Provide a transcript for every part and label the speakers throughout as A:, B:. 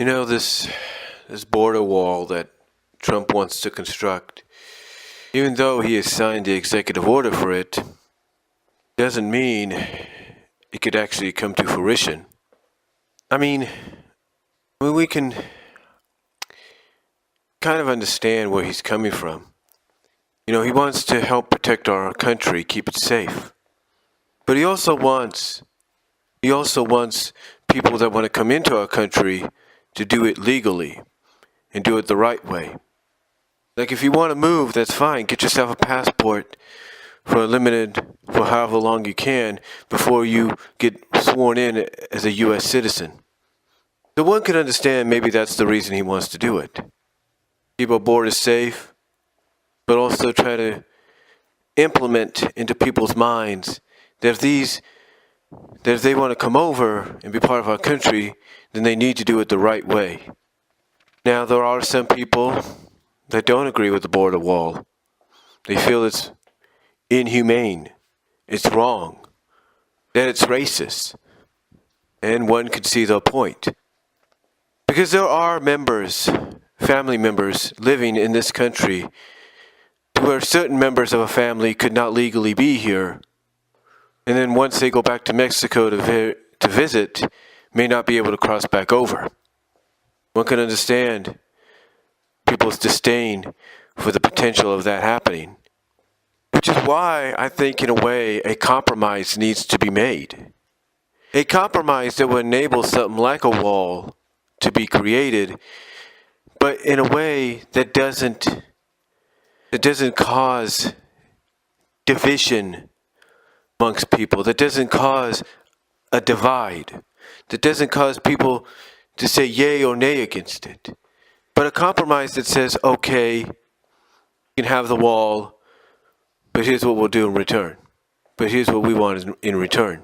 A: This border wall that Trump wants to construct, even though he has signed the executive order for it, doesn't mean it could actually come to fruition. I mean, we can kind of understand where he's coming from. He wants to help protect our country, keep it safe. But he also wants people that want to come into our country to do it legally and do it the right way. Like if you want to move, that's fine. Get yourself a passport for however long you can before you get sworn in as a U.S. citizen. So one can understand maybe that's the reason he wants to do it. Keep our borders safe, but also try to implement into people's minds that if they want to come over and be part of our country, then they need to do it the right way. Now, there are some people that don't agree with the border wall. They feel it's inhumane, it's wrong, that it's racist. And one could see the point. Because there are family members living in this country where certain members of a family could not legally be here, and then once they go back to Mexico to visit, may not be able to cross back over. One can understand people's disdain for the potential of that happening, which is why I think, in a way, a compromise needs to be made. A compromise that would enable something like a wall to be created, but in a way that doesn't cause division amongst people, that doesn't cause a divide, that doesn't cause people to say yay or nay against it. But a compromise that says, okay, you can have the wall, but here's what we'll do in return. But here's what we want in return.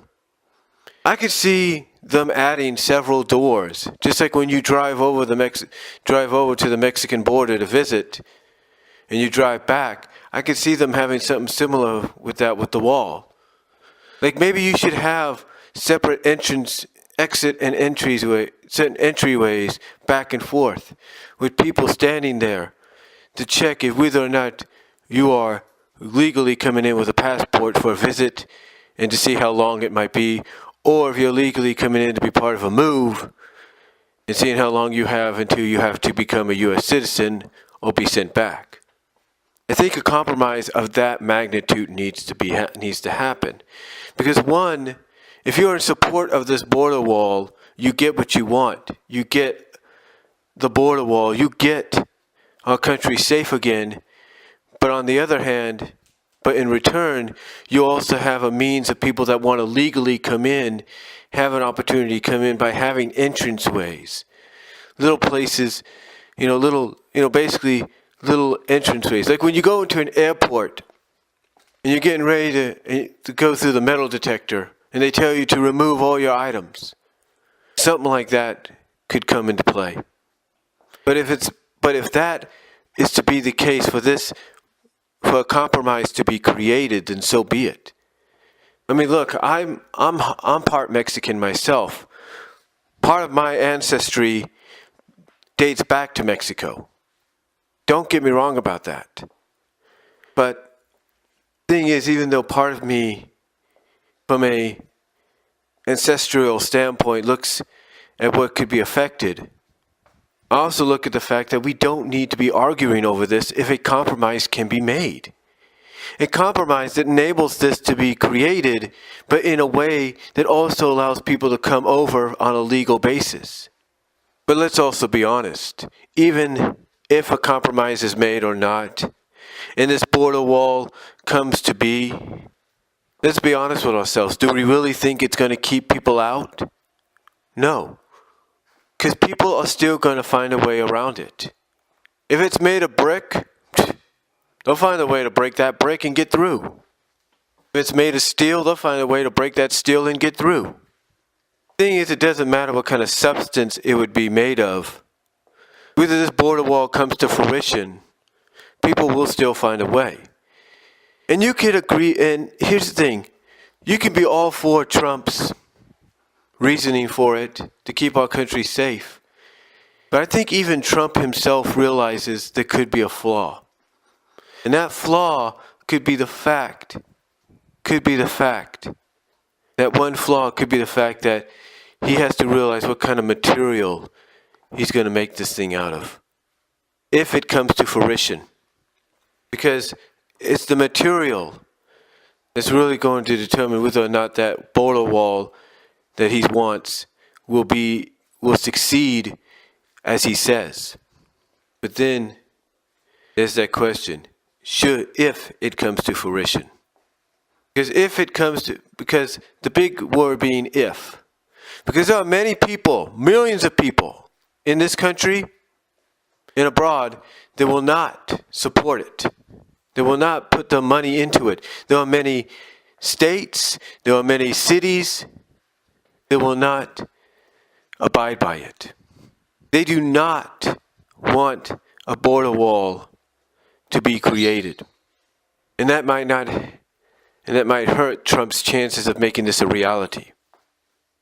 A: I could see them adding several doors, just like when you drive over to the Mexican border to visit, and you drive back. I could see them having something similar with the wall. Like maybe you should have separate exit and entryways back and forth, with people standing there to check if whether or not you are legally coming in with a passport for a visit and to see how long it might be, or if you're legally coming in to be part of a move and seeing how long you have until you have to become a U.S. citizen or be sent back. I think a compromise of that magnitude needs to happen. Because one, if you're in support of this border wall, you get what you want. You get the border wall. You get our country safe again. But on the other hand, in return, you also have a means of people that want to legally come in, have an opportunity to come in by having entranceways. Little places, basically little entranceways. Like when you go into an airport and you're getting ready to go through the metal detector and they tell you to remove all your items. Something like that could come into play. But if that is to be the case for a compromise to be created, then so be it. I mean, look, I'm part Mexican myself. Part of my ancestry dates back to Mexico. Don't get me wrong about that. But the thing is, even though part of me, from a ancestral standpoint, looks at what could be affected, I also look at the fact that we don't need to be arguing over this if a compromise can be made. A compromise that enables this to be created, but in a way that also allows people to come over on a legal basis. But let's also be honest. Even if a compromise is made or not, and this border wall comes to be, let's be honest with ourselves. Do we really think it's going to keep people out? No. Because people are still going to find a way around it. If it's made of brick, they'll find a way to break that brick and get through. If it's made of steel, they'll find a way to break that steel and get through. The thing is, it doesn't matter what kind of substance it would be made of. Whether this border wall comes to fruition, people will still find a way. And you could agree, and here's the thing, you can be all for Trump's reasoning for it to keep our country safe. But I think even Trump himself realizes there could be a flaw. And that flaw could be the fact, that one flaw could be the fact that he has to realize what kind of material he's going to make this thing out of, if it comes to fruition. Because it's the material that's really going to determine whether or not that border wall that he wants will succeed as he says. But then there's that question, if it comes to fruition. Because the big word being if. Because there are many people, millions of people in this country and abroad that will not support it. They will not put the money into it. There are many states, there are many cities that will not abide by it. They do not want a border wall to be created. And that might hurt Trump's chances of making this a reality.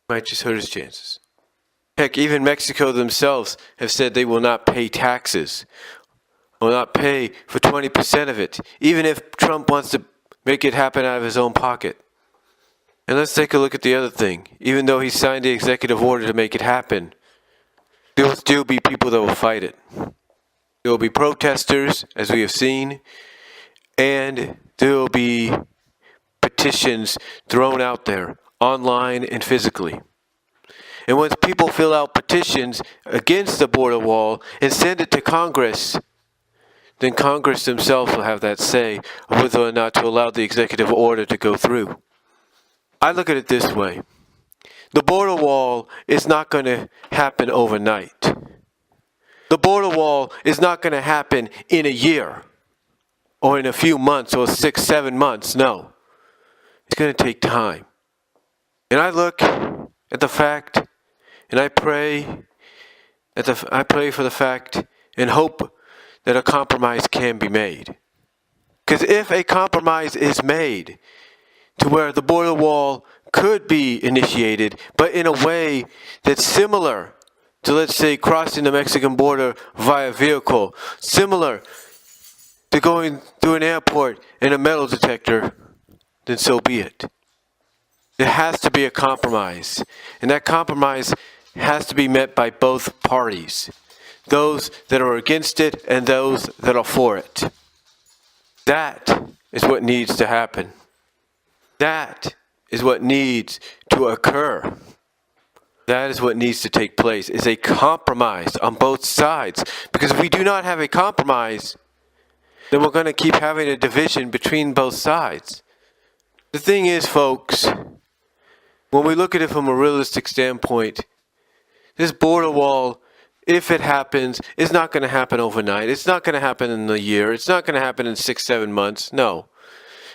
A: Might just hurt his chances. Heck, even Mexico themselves have said they will not pay taxes, will not pay for 20% of it, even if Trump wants to make it happen out of his own pocket. And let's take a look at the other thing. Even though he signed the executive order to make it happen, there will still be people that will fight it. There will be protesters, as we have seen, and there will be petitions thrown out there, online and physically. And once people fill out petitions against the border wall and send it to Congress, then Congress themselves will have that say of whether or not to allow the executive order to go through. I look at it this way. The border wall is not going to happen overnight. The border wall is not going to happen in a year or in a few months or 6, 7 months. No. It's going to take time. And I look at the fact and I pray for the fact and hope that a compromise can be made. Because if a compromise is made to where the border wall could be initiated, but in a way that's similar to, let's say, crossing the Mexican border via vehicle, similar to going through an airport and a metal detector, then so be it. There has to be a compromise, and that compromise has to be met by both parties, those that are against it and those that are for it. That is what needs to happen. That is what needs to occur. That is what needs to take place, is a compromise on both sides. Because if we do not have a compromise, then we're going to keep having a division between both sides. The thing is, folks, when we look at it from a realistic standpoint, this border wall, if it happens, is not going to happen overnight. It's not going to happen in a year. It's not going to happen in 6, 7 months. No.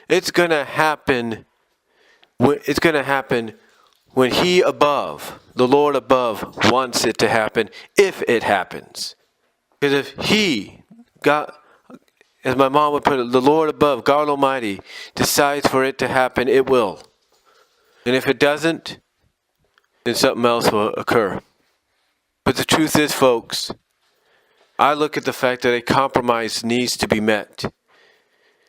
A: It's going to happen. It's going to happen when He above, the Lord above, wants it to happen, if it happens. Because if He, God, as my mom would put it, the Lord above, God Almighty, decides for it to happen, it will. And if it doesn't, then something else will occur. But the truth is, folks, I look at the fact that a compromise needs to be met.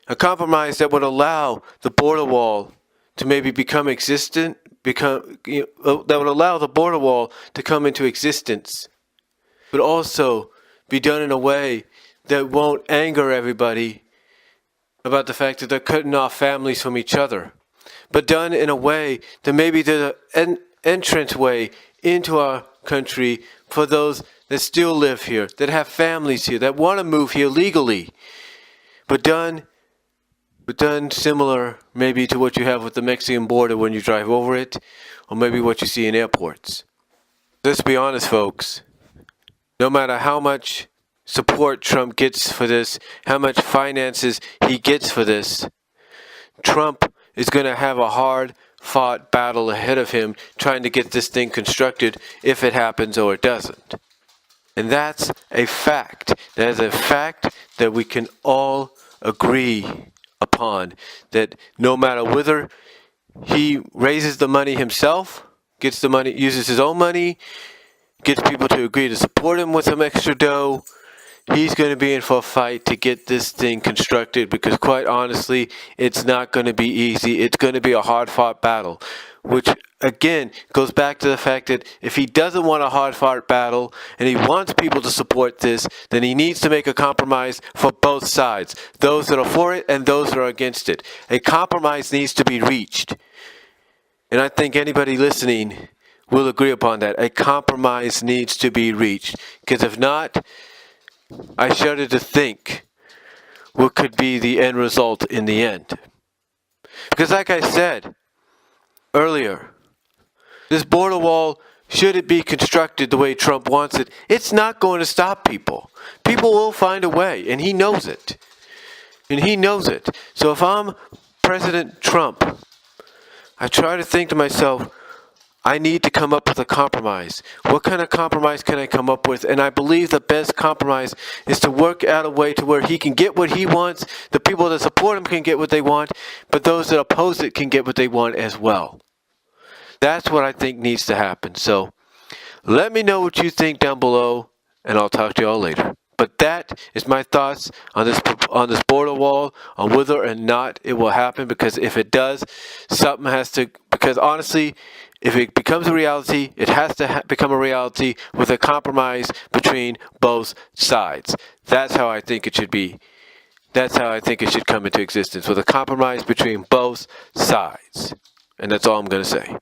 A: A compromise that would allow the border wall to maybe become existent, that would allow the border wall to come into existence, but also be done in a way that won't anger everybody about the fact that they're cutting off families from each other, but done in a way that maybe there's an entrance way into our country for those that still live here, that have families here, that want to move here legally, but done similar maybe to what you have with the Mexican border when you drive over it, or maybe what you see in airports. Let's be honest, folks. No matter how much support Trump gets for this, how much finances he gets for this, Trump is going to have a hard-fought battle ahead of him trying to get this thing constructed, if it happens or it doesn't. And that's a fact. That is a fact that we can all agree upon. That no matter whether he raises the money himself, gets the money, uses his own money, gets people to agree to support him with some extra dough, he's going to be in for a fight to get this thing constructed, because quite honestly, it's not going to be easy. It's going to be a hard-fought battle, which again goes back to the fact that if he doesn't want a hard-fought battle and he wants people to support this, then he needs to make a compromise for both sides, those that are for it and those that are against it. A compromise needs to be reached. And I think anybody listening will agree upon that. A compromise needs to be reached, because if not, I shudder to think what could be the end result in the end. Because like I said earlier, this border wall, should it be constructed the way Trump wants it, it's not going to stop people. People will find a way, and he knows it. And he knows it. So if I'm President Trump, I try to think to myself, I need to come up with a compromise. What kind of compromise can I come up with? And I believe the best compromise is to work out a way to where he can get what he wants, the people that support him can get what they want, but those that oppose it can get what they want as well. That's what I think needs to happen. So let me know what you think down below, and I'll talk to you all later. But that is my thoughts on this border wall, on whether or not it will happen, because if it does, something has to, because honestly, if it becomes a reality, it has to become a reality with a compromise between both sides. That's how I think it should be. That's how I think it should come into existence, with a compromise between both sides. And that's all I'm going to say.